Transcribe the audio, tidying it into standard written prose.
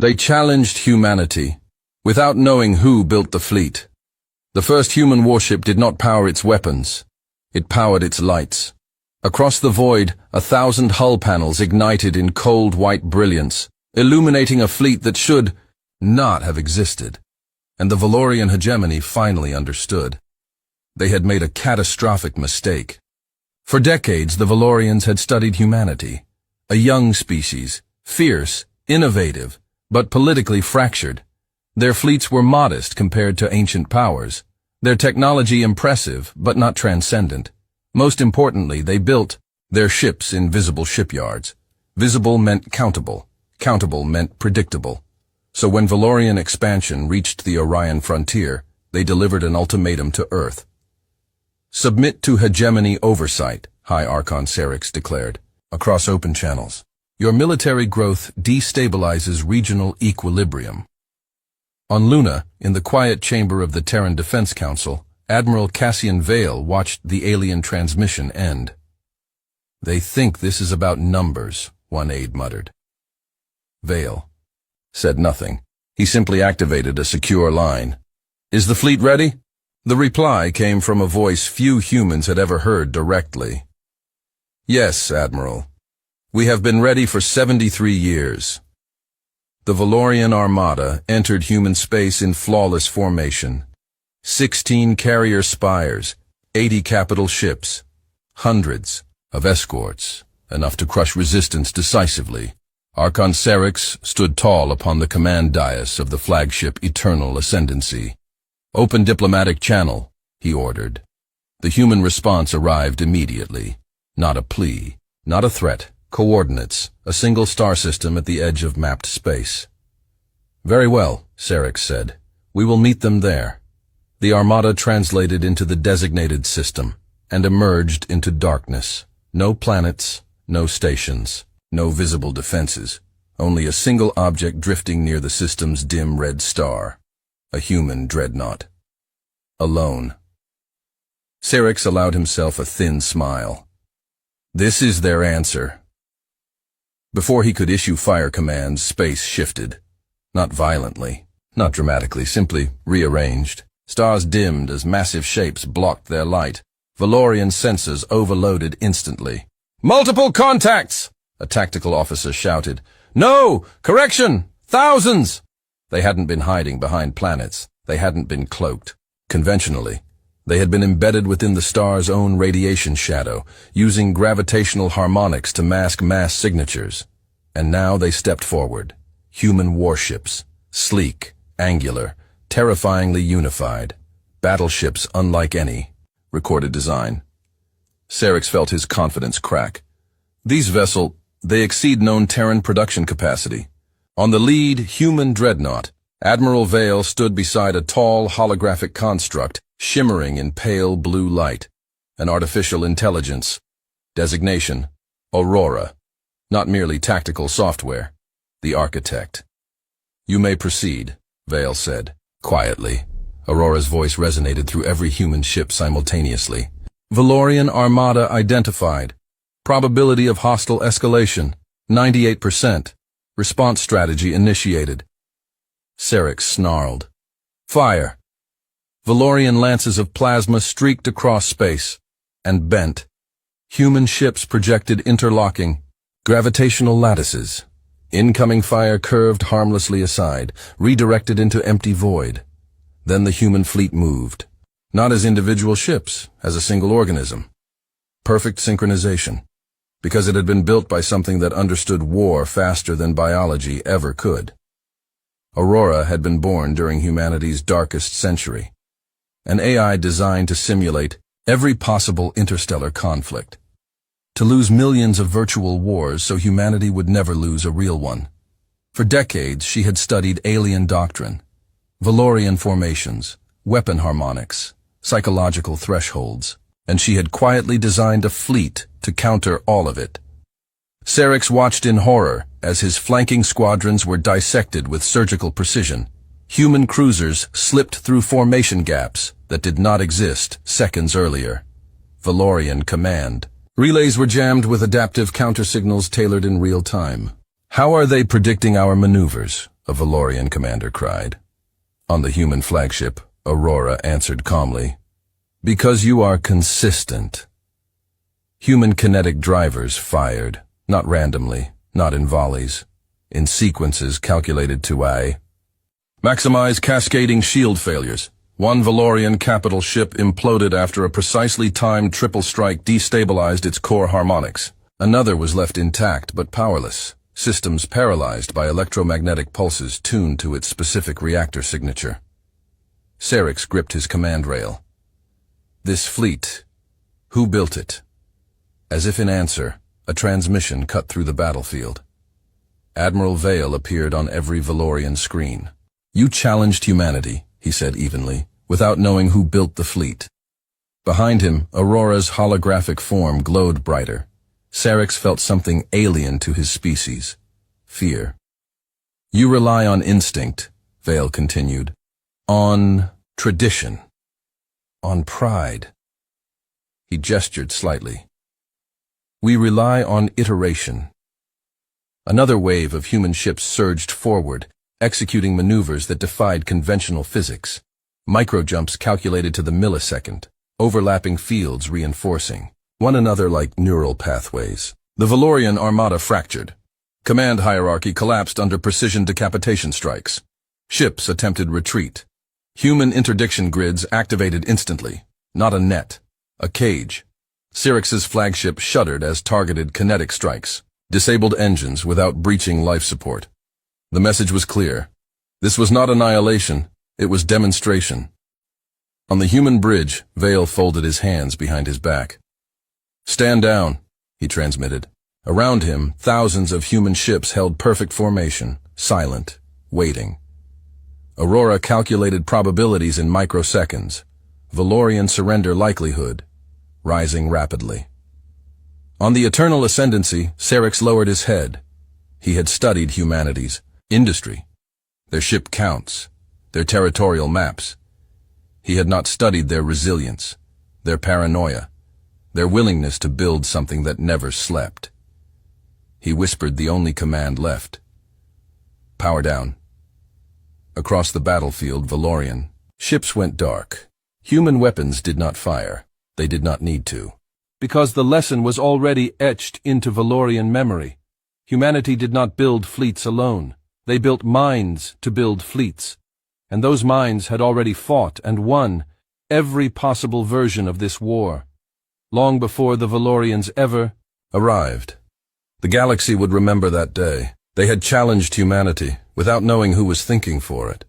They challenged humanity, without knowing who built the fleet. The first human warship did not power its weapons. It powered its lights. Across the void, 1,000 hull panels ignited in cold white brilliance, illuminating a fleet that should not have existed. And the Valorian hegemony finally understood. They had made a catastrophic mistake. For decades, the Valorians had studied humanity, a young species, fierce, innovative, but politically fractured. Their fleets were modest compared to ancient powers, their technology impressive but not transcendent. Most importantly, they built their ships in visible shipyards. Visible meant countable, countable meant predictable. So when Valorian expansion reached the Orion frontier, they delivered an ultimatum to Earth. Submit to hegemony oversight, High Archon Cerix declared, across open channels. Your military growth destabilizes regional equilibrium. On Luna, in the quiet chamber of the Terran Defense Council, Admiral Cassian Vale watched the alien transmission end. They think this is about numbers, one aide muttered. Vale said nothing. He simply activated a secure line. Is the fleet ready? The reply came from a voice few humans had ever heard directly. Yes, Admiral. We have been ready for 73 years. The Valorian Armada entered human space in flawless formation. 16 carrier spires, 80 capital ships, hundreds of escorts, enough to crush resistance decisively. Archon Cerix stood tall upon the command dais of the flagship Eternal Ascendancy. Open diplomatic channel, he ordered. The human response arrived immediately. Not a plea, not a threat. Coordinates, a single star system at the edge of mapped space. Very well, Cerix said. We will meet them there. The Armada translated into the designated system and emerged into darkness. No planets, no stations, no visible defenses. Only a single object drifting near the system's dim red star. A human dreadnought. Alone. Cerix allowed himself a thin smile. This is their answer. Before he could issue fire commands, space shifted. Not violently, not dramatically, simply rearranged. Stars dimmed as massive shapes blocked their light. Valorian sensors overloaded instantly. Multiple contacts! A tactical officer shouted. No! Correction! Thousands! They hadn't been hiding behind planets. They hadn't been cloaked. Conventionally, they had been embedded within the star's own radiation shadow, using gravitational harmonics to mask mass signatures. And now they stepped forward. Human warships, sleek, angular, terrifyingly unified. Battleships unlike any. Recorded design. Cerix felt his confidence crack. These vessels, they exceed known Terran production capacity. On the lead human dreadnought, Admiral Vale stood beside a tall holographic construct shimmering in pale blue light. An artificial intelligence. Designation, Aurora. Not merely tactical software. The architect. You may proceed, Vale said, quietly. Aurora's voice resonated through every human ship simultaneously. Valorian Armada identified. Probability of hostile escalation, 98%. Response strategy initiated. Cerix snarled. Fire. Valorian lances of plasma streaked across space and bent. Human ships projected interlocking. Gravitational lattices. Incoming fire curved harmlessly aside, redirected into empty void. Then the human fleet moved. Not as individual ships, as a single organism. Perfect synchronization. Because it had been built by something that understood war faster than biology ever could. Aurora had been born during humanity's darkest century. An AI designed to simulate every possible interstellar conflict. To lose millions of virtual wars so humanity would never lose a real one. For decades, she had studied alien doctrine, Valorian formations, weapon harmonics, psychological thresholds, and she had quietly designed a fleet to counter all of it. Cerix watched in horror as his flanking squadrons were dissected with surgical precision. Human cruisers slipped through formation gaps that did not exist seconds earlier. Valorian command. Relays were jammed with adaptive countersignals tailored in real time. How are they predicting our maneuvers? a Valorian commander cried. On the human flagship, Aurora answered calmly, "Because you are consistent." Human kinetic drivers fired, not randomly, not in volleys, in sequences calculated to maximize cascading shield failures. One Valorian capital ship imploded after a precisely timed triple strike destabilized its core harmonics. Another was left intact but powerless, systems paralyzed by electromagnetic pulses tuned to its specific reactor signature. Syrinx gripped his command rail. This fleet, who built it? As if in answer, a transmission cut through the battlefield. Admiral Vale appeared on every Valorian screen. "You challenged humanity," he said evenly, "without knowing who built the fleet." Behind him, Aurora's holographic form glowed brighter. Syrinx felt something alien to his species. Fear. "You rely on instinct," Vale continued. "On tradition. On pride." He gestured slightly. "We rely on iteration." Another wave of human ships surged forward, executing maneuvers that defied conventional physics. Microjumps calculated to the millisecond, overlapping fields reinforcing one another like neural pathways. The Valorian armada fractured. Command hierarchy collapsed under precision decapitation strikes. Ships attempted retreat. Human interdiction grids activated instantly. Not a net, a cage. Syrinx's flagship shuddered as targeted kinetic strikes disabled engines without breaching life support. The message was clear. This was not annihilation, it was demonstration. On the human bridge, Vale folded his hands behind his back. "Stand down," he transmitted. Around him, thousands of human ships held perfect formation, silent, waiting. Aurora calculated probabilities in microseconds. Valorian surrender likelihood, rising rapidly. On the eternal ascendancy, Syrinx lowered his head. He had studied humanity's industry, their ship counts, their territorial maps. He had not studied their resilience, their paranoia, their willingness to build something that never slept. He whispered the only command left. "Power down." Across the battlefield, Valorian ships went dark. Human weapons did not fire. They did not need to. Because the lesson was already etched into Valorian memory. Humanity did not build fleets alone. They built minds to build fleets. And those minds had already fought and won every possible version of this war, long before the Valorians ever arrived. The galaxy would remember that day. They had challenged humanity without knowing who was thinking for it.